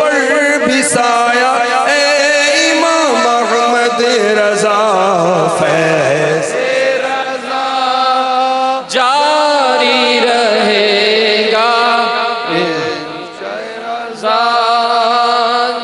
پر بھی سایہ اے امام احمد رضا فیض رضا جاری رہے گا رضا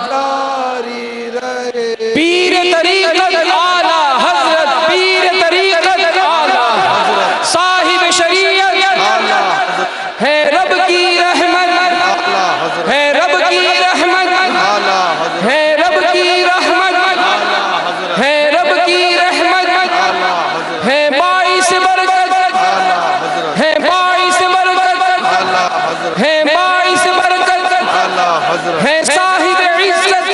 جاری رہے پیر طریقت اعلیٰ حضرت پیر طریقت اعلیٰ صاحب شریعت ہے رب کی رحمت ہے رب کی رحمت ہے رب کی رحمت ہے رب کی رحمت ہے باعث برکت ہے باعث برکت ہے باعث برکت ہے صاحب عزت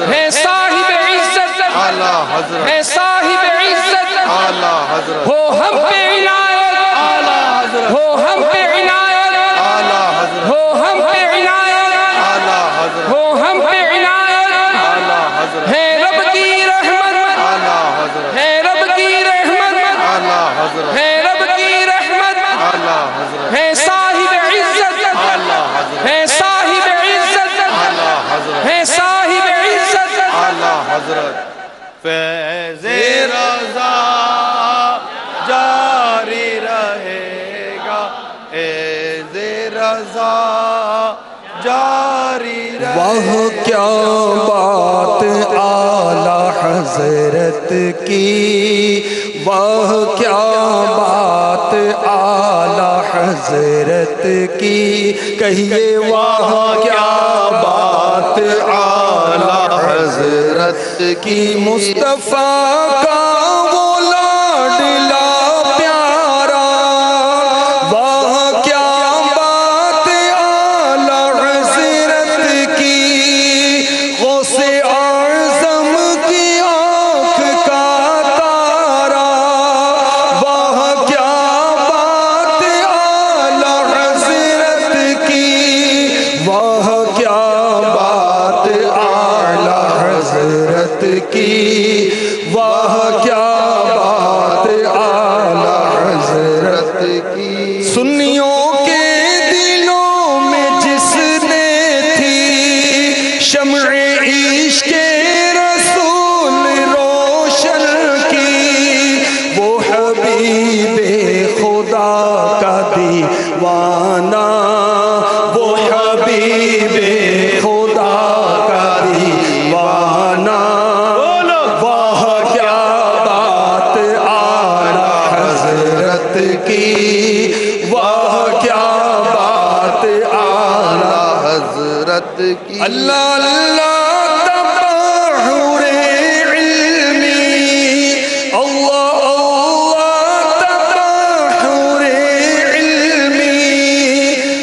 ہے صاحب عزت ہے صاحب عزت ہو ہم پہ عنایت ہو ہم پہ عنایت ہو ہم پہ عنایت ہو ہم پہ عنایت ہے رب کی رحمت ہے رب کی رحمت ہے رب کی رحمت ہے صاحب عزت ہے صاحب عزت ہے صاحب عزت حضرت فیض رضا جاری رہے گا فیض رضا جاری رہے گا وہ کیا بات اعلیٰ حضرت کی وہ کیا بات اعلیٰ حضرت کی کہیے وہ کیا بات اعلیٰ حضرت کی مصطفیٰ کا وہ لاڈلا پیارا وہ کیا بات اعلیٰ حضرت کی غوث اعظم کی آنکھ کا تارا وہ کیا بات اعلیٰ حضرت کی وہ کیا بات اعلیٰ حضرت کی وہ کیا بات اعلیٰ حضرت کی سنیوں کے دلوں میں جس نے تھی شمع عشق رسول روشن کی وہ حبیب خدا کا دیوانہ وہ حبیب خدا کا دیوانہ وہ کیا بات اعلیٰ حضرت کی وہ کیا بات اعلیٰ حضرت کی اللہ اللہ تبحر علمی اللہ اللہ تبحر علمی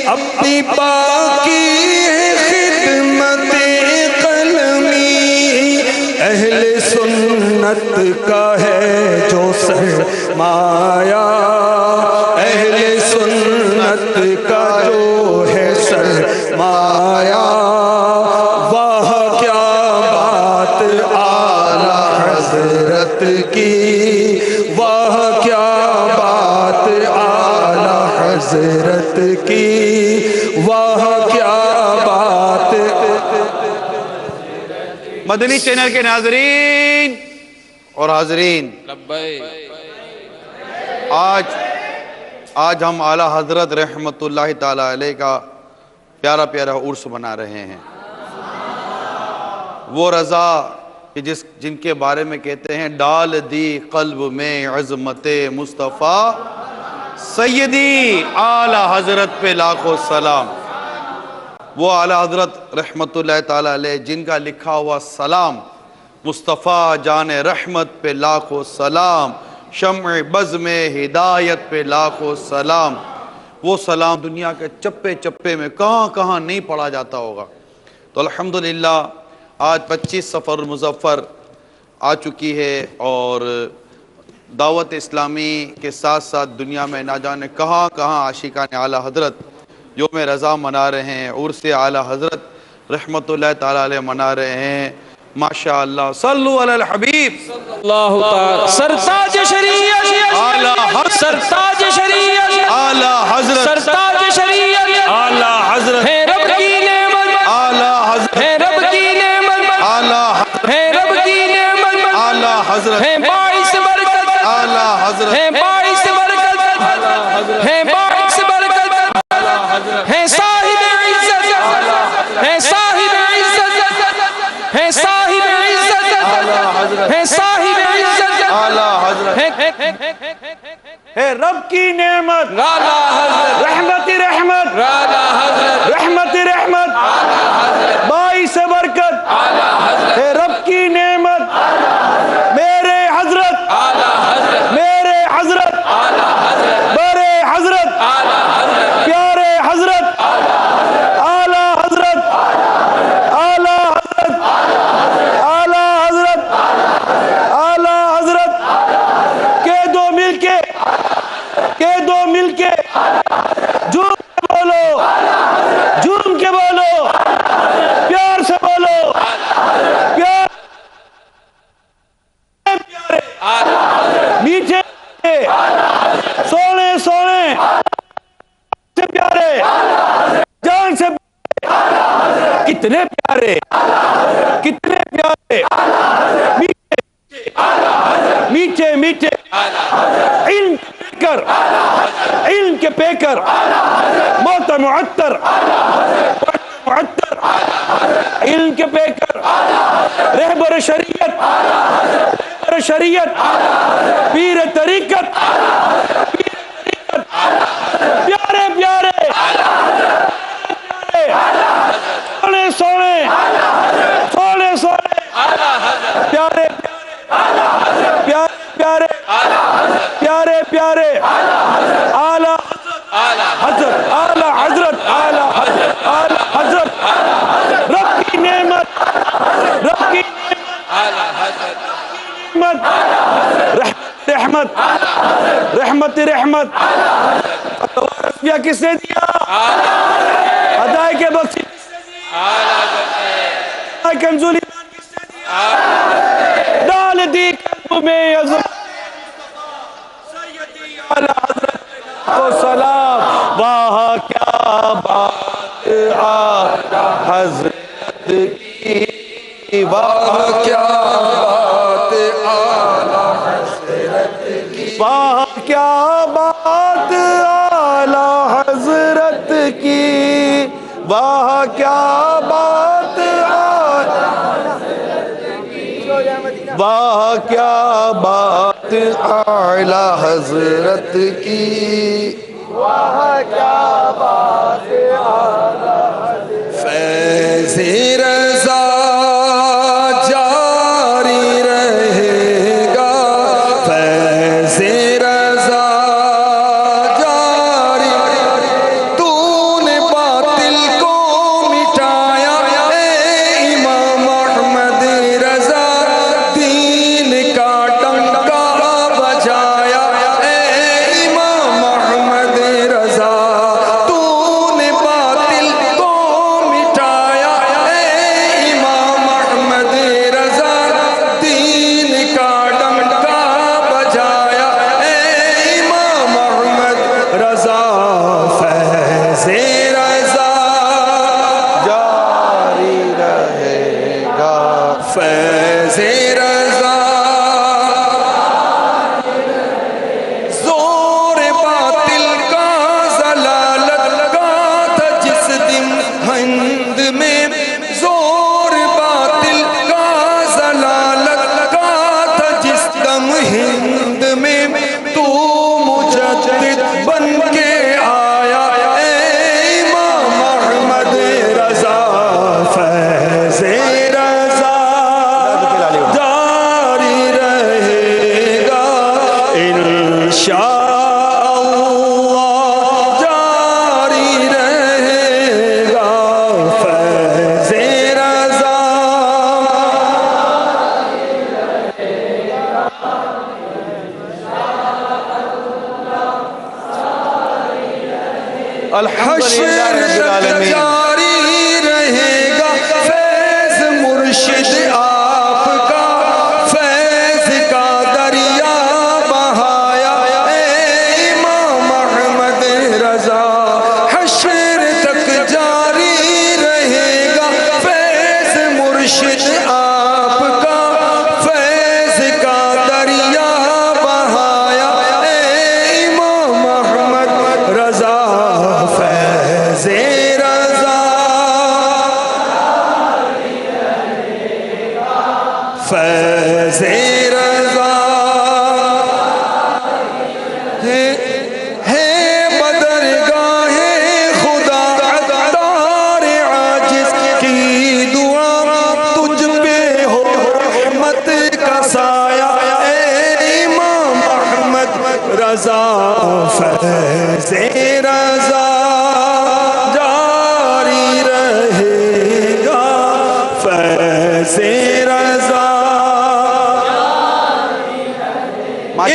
اپنی باقی خدمت قلمی اہل سنت کا ہے جو سرمایہ اہل سنت کا جو ہے سرمایہ وہ کیا بات اعلیٰ حضرت کی وہ کیا بات اعلیٰ حضرت کی وہ کیا بات مدنی چینل کے ناظرین اور حاضرین آج ہم اعلیٰ حضرت رحمت اللہ تعالیٰ علیہ کا پیارا پیارا عرس منا رہے ہیں وہ رضا کہ جن کے بارے میں کہتے ہیں ڈال دی قلب میں عظمت مصطفیٰ سیدی اعلیٰ حضرت پہ لاکھوں سلام وہ اعلیٰ حضرت رحمت اللہ تعالیٰ علیہ جن کا لکھا ہوا سلام مصطفیٰ جان رحمت پہ لاکھوں سلام شمع بزم ہدایت پہ لاکھوں سلام وہ سلام دنیا کے چپے چپے میں کہاں کہاں نہیں پڑھا جاتا ہوگا تو الحمدللہ آج 25 صفر المظفر آ چکی ہے اور دعوت اسلامی کے ساتھ ساتھ دنیا میں نہ جانے کہاں کہاں عاشقان اعلیٰ حضرت یوم رضا منا رہے ہیں عرس اعلیٰ حضرت رحمت اللہ تعالیٰ علیہ منا رہے ہیں ماشاءاللہ صلو علی الحبیب اللہ تعالی سرتاج شریعت اعلیٰ حضرت سرتاج شریعت اعلیٰ حضرت سرتاج شریعت اعلیٰ حضرت ہے رب کی نعمت اعلیٰ ہے رب کی نعمت اعلی حضرت رحمت رحمت اعلی حضرت رحمت رحمت باعث برکت ہے رب کی نعمت میرے حضرت میرے حضرت بڑے حضرت پیارے حضرت اعلی حضرت اعلی حضرت اعلی حضرت اعلی حضرت کہ دو مل کے جھوم کے بولو جھوم کے بولو پیار سے بولو پیار پیارے میٹھے سونے سونے سے پیارے جان سے کتنے پیارے کتنے پیارے میٹھے میٹھے علم کے پیکر موت معطر علم کے پیکر رہبر شریعت پیر طریقت پیارے پیارے سونے پیارے پیارے پیارے پیارے اعلی حضرت اعلی حضرت اعلی حضرت اعلی حضرت رب کی نعمت رحمت رحمت کیا کس نے دیا ہدایت کے بخشی کنزولی ڈال دی قلب میں عظمت سیدی اعلی حضرت کو سلام واہ کیا بات اعلی حضرت کی واہ کیا بات اعلی حضرت کی واہ کیا بات اعلی حضرت کی واہ کیا بات واہ کیا بات اعلی حضرت کی واہ کیا بات اعلی حضرت فیض رضا جاری رہے گا فیض رضا جاری تو نے باطل کو مٹایا اے امام احمد رضا دین کا ڈنکا بجایا اے امام احمد رضا تو نے باطل